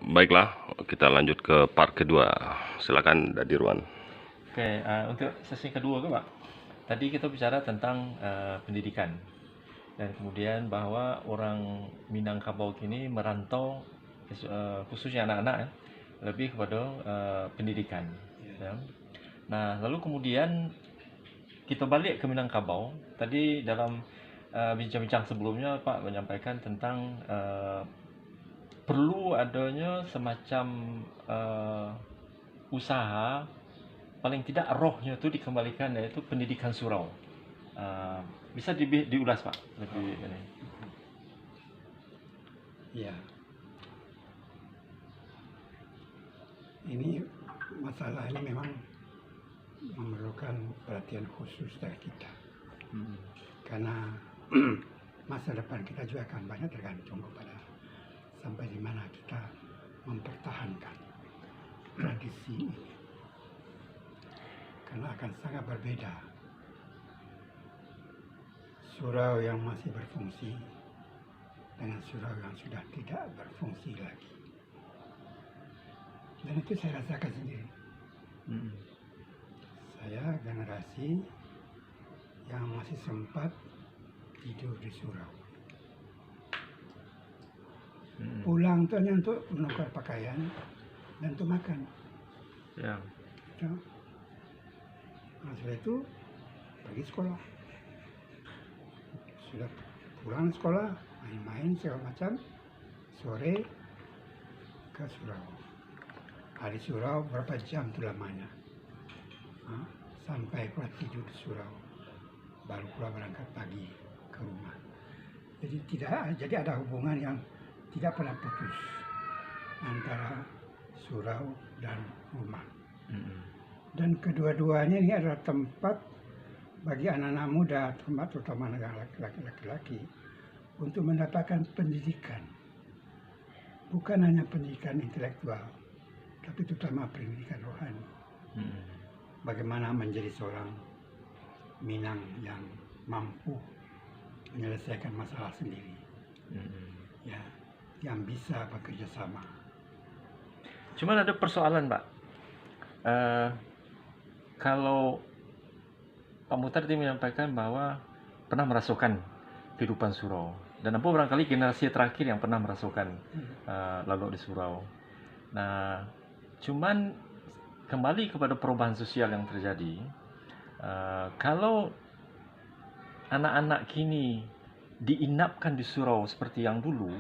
Baiklah, kita lanjut ke part kedua. Silakan Dadirwan. Oke, untuk sesi kedua Pak, tadi kita bicara tentang pendidikan dan kemudian bahwa orang Minangkabau ini merantau khususnya anak-anak ya, lebih kepada pendidikan. Ya. Nah, lalu kemudian kita balik ke Minangkabau. Tadi dalam bincang-bincang sebelumnya Pak menyampaikan tentang perlu adanya semacam usaha, paling tidak rohnya itu dikembalikan, yaitu pendidikan surau. Bisa diulas Pak lebih ini? Ya, ini masalah ini memang memerlukan perhatian khusus dari kita, karena masa depan kita juga akan banyak tergantung kepada sampai di mana kita mempertahankan tradisi ini, karena akan sangat berbeda surau yang masih berfungsi dengan surau yang sudah tidak berfungsi lagi. Dan itu saya rasakan sendiri. Saya generasi yang masih sempat tidur di surau. Pulang itu hanya untuk menukar pakaian dan untuk makan. Ya. Nah, setelah itu pergi sekolah. Sudah pulang sekolah, main-main segala macam, sore ke surau. Di surau berapa jam itu lamanya, sampai pula tidur di surau, baru pula berangkat pagi ke rumah. Jadi ada hubungan yang tidak pernah putus antara surau dan rumah. Dan kedua-duanya ini adalah tempat bagi anak-anak muda, terutama laki-laki, untuk mendapatkan pendidikan. Bukan hanya pendidikan intelektual, tapi terutama pendidikan rohani. Bagaimana menjadi seorang Minang yang mampu menyelesaikan masalah sendiri, ya, yang bisa bekerja sama. Cuman ada persoalan Pak. Kalau Pak Muhtar tadi menyampaikan bahwa pernah merasakan kehidupan surau, dan apa barangkali generasi terakhir yang pernah merasakan lalu di surau. Nah, cuman kembali kepada perubahan sosial yang terjadi, kalau anak-anak kini diinapkan di surau seperti yang dulu,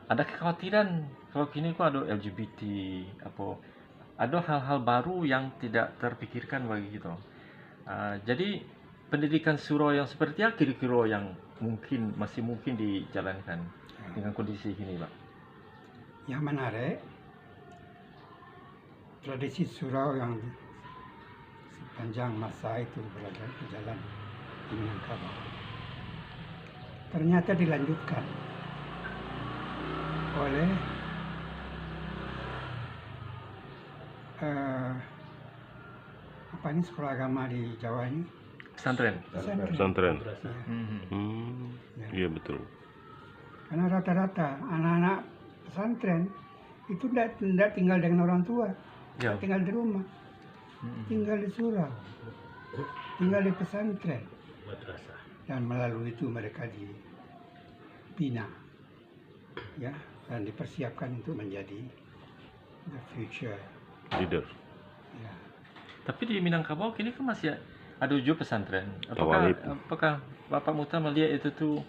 ada kekhawatiran kalau kini kok ada LGBT, ada hal-hal baru yang tidak terpikirkan bagi kita. Jadi pendidikan surau yang seperti apa kira-kira yang masih mungkin dijalankan dengan kondisi ini, Pak? Yang menarik, tradisi surau yang sepanjang masa itu berjalan di Minangkabau ternyata dilanjutkan oleh sekolah agama di Jawa ini, Pesantren. Iya betul. Karena rata-rata anak-anak pesantren itu tidak tinggal dengan orang tua, tinggal di rumah, tinggal di surau, tinggal di pesantren, dan melalui itu mereka dibina, ya, dan dipersiapkan untuk menjadi the future leader. Ya. Tapi di Minangkabau kini kan masih ada juga pesantren. Apakah Bapak Muhtar melihat itu tuh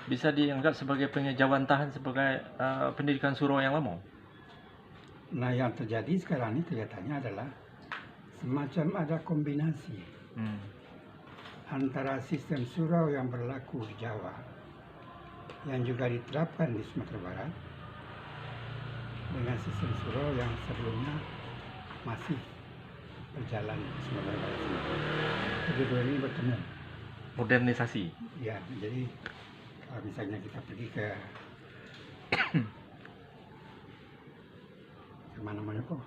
bisa dianggap sebagai pengejawantahan sebagai pendidikan surau yang lama? Nah, yang terjadi sekarang ini kelihatannya adalah semacam ada kombinasi antara sistem surau yang berlaku di Jawa, yang juga diterapkan di Sumatera Barat, dengan sistem surau yang sebelumnya masih berjalan di Sumatera Barat. Kedua ini bertemu. Modernisasi. Ya, jadi kalau misalnya kita pergi ke mana-mana kok,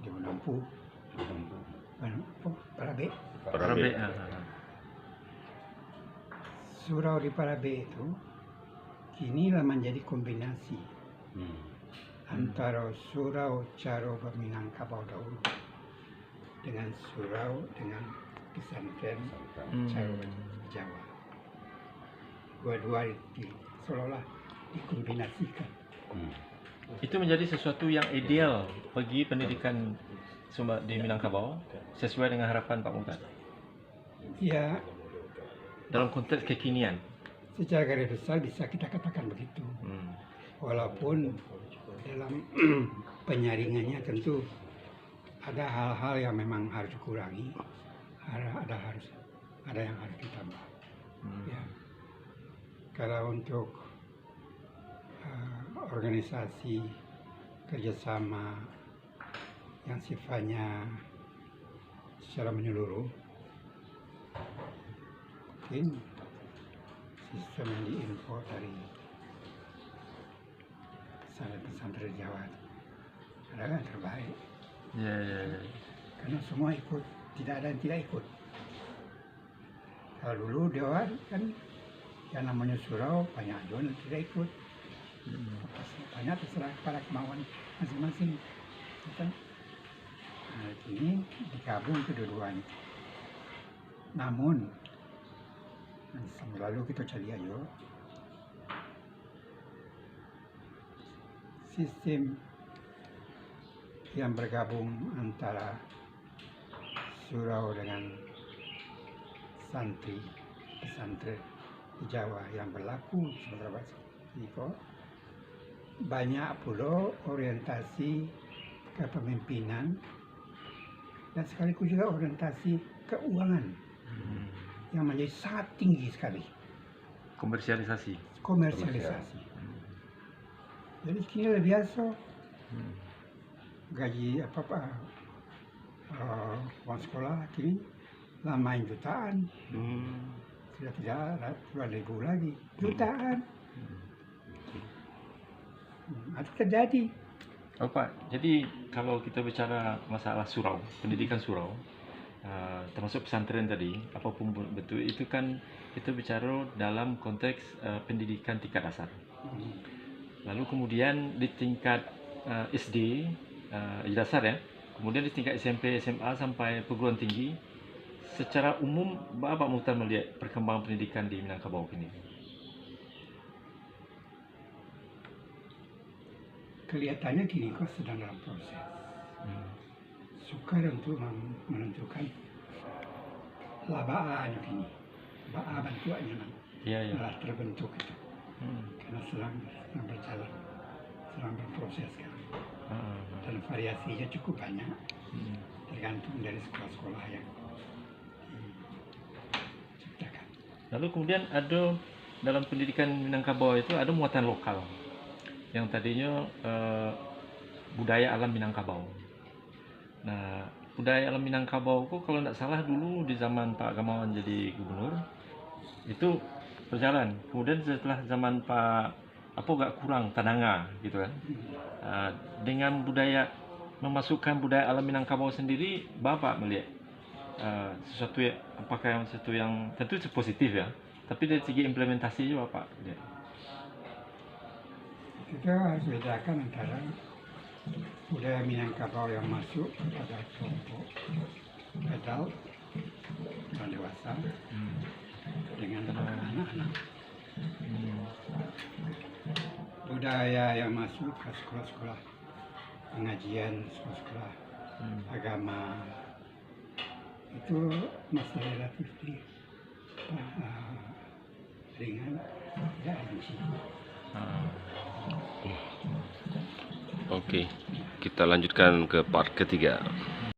di Menampu, Parabe. Parabe. Surau di Parabe itu inilah menjadi kombinasi antara surau Caro Minangkabau dahulu dengan surau dengan pesantren Caro Jawa. Dua-dua seolah-olah dikombinasikan. Itu menjadi sesuatu yang ideal bagi pendidikan di Minangkabau sesuai dengan harapan Pak Muhtar Ya, dalam konteks kekinian. secara garis besar bisa kita katakan begitu. Walaupun dalam penyaringannya tentu ada hal-hal yang memang harus dikurangi, ada yang harus ditambah. Ya. Kalau untuk organisasi kerjasama yang sifatnya secara menyeluruh, mungkin sistem yang diimpor dari pesantren Jawa adalah yang terbaik. Ya. Karena semua ikut, tidak ada yang tidak ikut. Kalau dulu Dewan kan yang namanya surau banyak juga yang tidak ikut. Banyak terserah pada kemauan masing-masing. Nah, ini digabung kedua-duanya. Namun, lalu kita cari aja sistem yang bergabung antara surau dengan santri pesantren di Jawa yang berlaku di Sumatera Barat ini kok banyak pula orientasi kepemimpinan dan sekaligus juga orientasi keuangan yang menjadi sangat tinggi sekali. Komersialisasi. Jadi kini luar biasa gaji uang sekolah kini main jutaan. Sudah tidak puluhan ribu lagi, jutaan. Itu terjadi. Pak, jadi kalau kita bicara masalah surau, pendidikan surau, termasuk pesantren tadi, apapun betul itu kan kita bicara dalam konteks pendidikan tingkat dasar. Lalu kemudian di tingkat SD, dasar ya, kemudian di tingkat SMP, SMA sampai perguruan tinggi, secara umum Pak Muhtar melihat perkembangan pendidikan di Minangkabau ini? Kelihatannya kini kok sedang dalam proses. Sukar untuk menentukan labaan kini. Baa bantuannya malah terbentuk itu. Karena sedang berjalan, sedang berproses kan. Dan variasinya cukup banyak, tergantung dari sekolah-sekolah yang diciptakan. Lalu kemudian ada dalam pendidikan Minangkabau itu ada muatan lokal yang tadinya budaya alam Minangkabau. Nah, budaya alam Minangkabau itu kalau tidak salah dulu di zaman Pak Gamawan jadi gubernur itu berjalan. Kemudian setelah zaman Pak agak kurang Tananga gitu kan. Dengan budaya memasukkan budaya alam Minangkabau sendiri, Bapak melihat sesuatu yang apakah sesuatu yang tentu positif ya, tapi dari segi implementasi juga Bapak lihat. Kita harus bedakan antara budaya Minangkabau yang masuk pada kelompok adult dan dewasa dengan anak-anak. Budaya yang masuk ke sekolah-sekolah pengajian, sekolah-sekolah agama itu masih relatif ringan, tidak rinci. Oke, kita lanjutkan ke part ketiga.